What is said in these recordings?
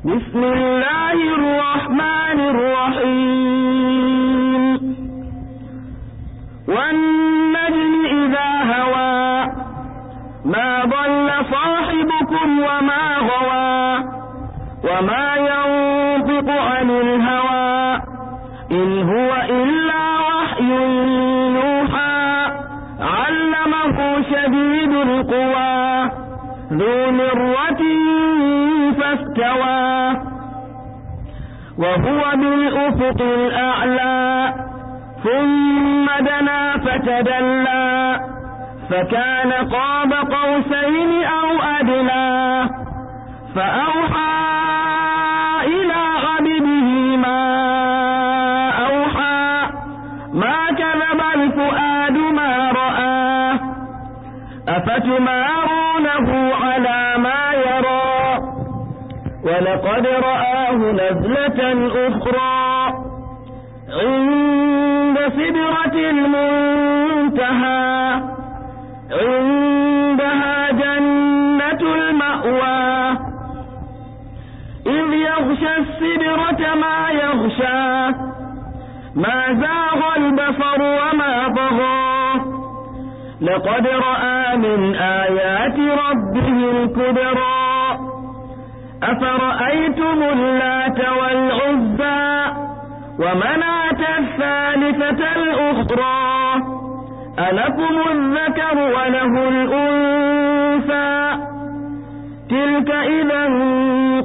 بسم الله الرحمن الرحيم والنجم إذا هوى ما ضل صاحبكم وما غوى وما ينطق عن الهوى إن هو إلا وحي يوحى علمه شديد القوى ذو مرة فاستوى وهو بالأفق الأعلى ثم دنا فتدلى فكان قاب قوسين أو أدنى فأوحى إلى عبده ما أوحى ما كذب الفؤاد ما رأى أفتمارونه على ما يرى ولقد رآه نزلة أخرى عند سدرة المنتهى عندها جنة المأوى إذ يغشى السدرة ما يغشى ما زاغ البصر وما طغى لقد رأى من آيات ربه الكبرى أفرأيتم اللات والعزى ومناة الثالثة الأخرى ألكم الذكر وله الأنثى تلك إذا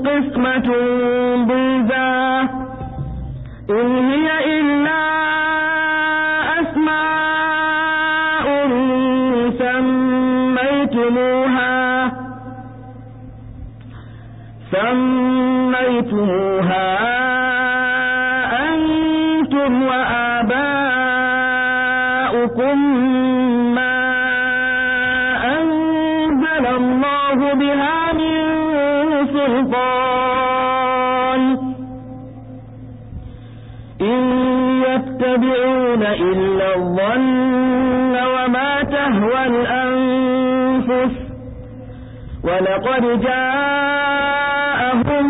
قسمة ضيزى إن هي إلا أسماء سميتموها أنتم وآباؤكم ما أنزل الله بها من سلطان إن يتبعون إلا الظن وما تهوى الأنفس ولقد جاءهم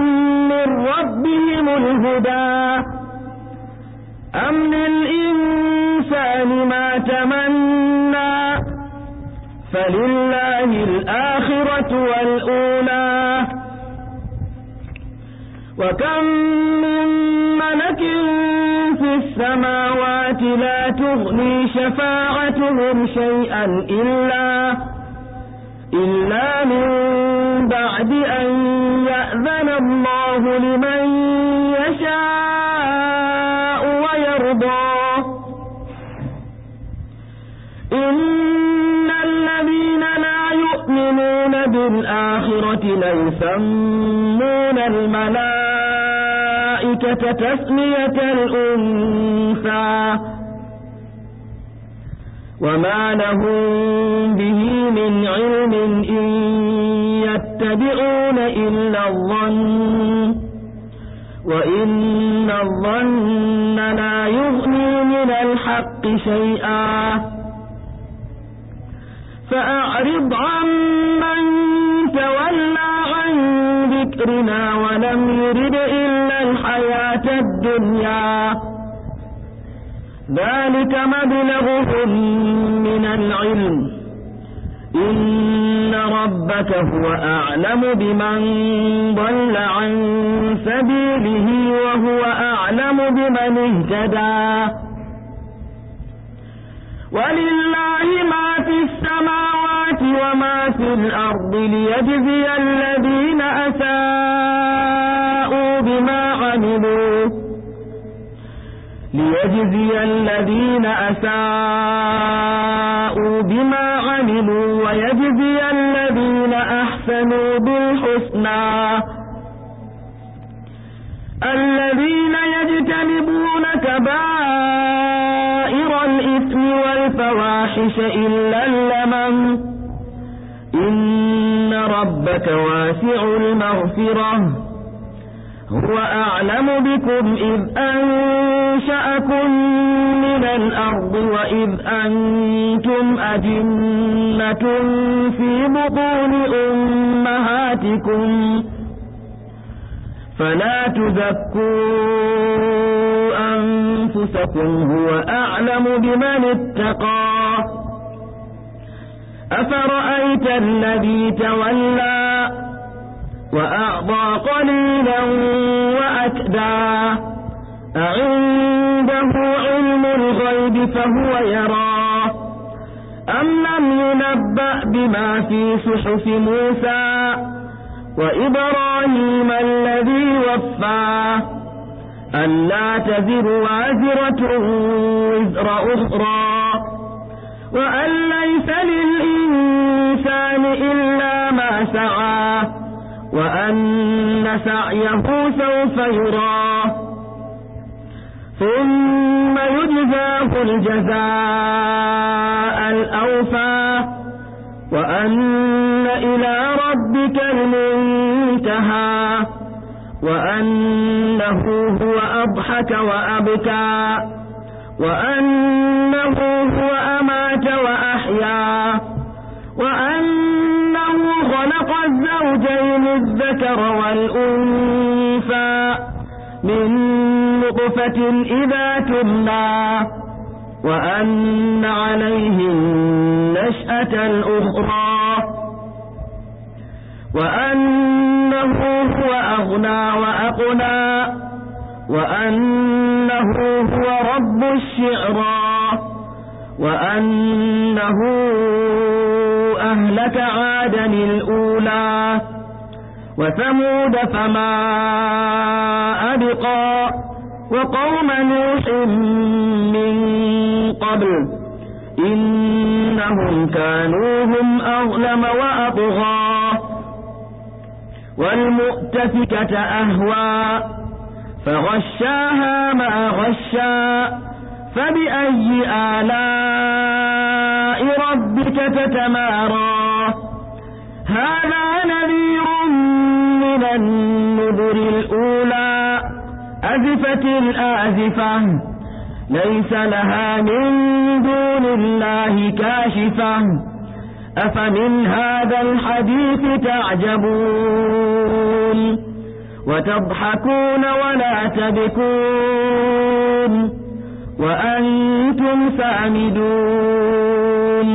من ربهم الهدى أم للإنسان ما تمنى فلله الآخرة والأولى وكم من ملك في السماوات لا تغني شفاعتهم شيئا إلا من بعد أن يأذن الله لمن يشاء ويرضى إن الذين لا يؤمنون بالآخرة ليسمون الملائكة تسمية الأنثى وما لهم به من علم إن يتبعون إلا الظن وإن الظن لا يغني من الحق شيئا فأعرض عمن تولى عن ذكرنا ولم يرد إلا الحياة الدنيا ذلك مبلغهم من العلم إن ربك هو أعلم بمن ضل عن سبيله وهو أعلم بمن اهتدى ولله ما في السماوات وما في الأرض ليجزي الذين أساءوا بما عملوا ويجزي الذين أحسنوا بالحسنى الذين يجتنبون كبائر الإثم والفواحش إلا اللمم إن ربك واسع المغفرة هو أعلم بكم إذ أنشأكم من الأرض وإذ أنتم أجنة في بطون أمهاتكم فلا تزكوا أنفسكم هو أعلم بمن اتقى أفرأيت الذي تولى وأعطى قليلا وأكدى أعنده علم الغيب فهو يرى أم لم ينبأ بما في صحف موسى وإبراهيم الذي وفى ألا تزر وازرة وزر أخرى وأن ليس للإنسان إلا ما سعى وأن سعيه سوف يرى ثم يجزاه الجزاء الأوفى وأن إلى ربك المنتهى وأنه هو أضحك وأبكى وأنه هو أمات وأحيا وأنه خلق الزوجين الذكر والأنثى من نطفة إذا تمنى وأن عليه النشأة الأخرى وأنه هو أغنى وأقنى وأنه هو رب الشعرى وأنه أهلك عادا الأولى وثمود فما أبقى وقوم نوح من قبل إنهم كانوا هم أظلم وأطغى والمؤتفكة أهوى فغشاها ما غشا فبأي آلاء ربك تتمارى هذا نذير من النذر الأولى أزفت الآزفة ليس لها من دون الله كاشفة أفمن هذا الحديث تعجبون وتضحكون ولا تبكون وأنتم سامدون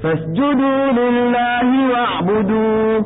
فاسجدوا لله واعبدوا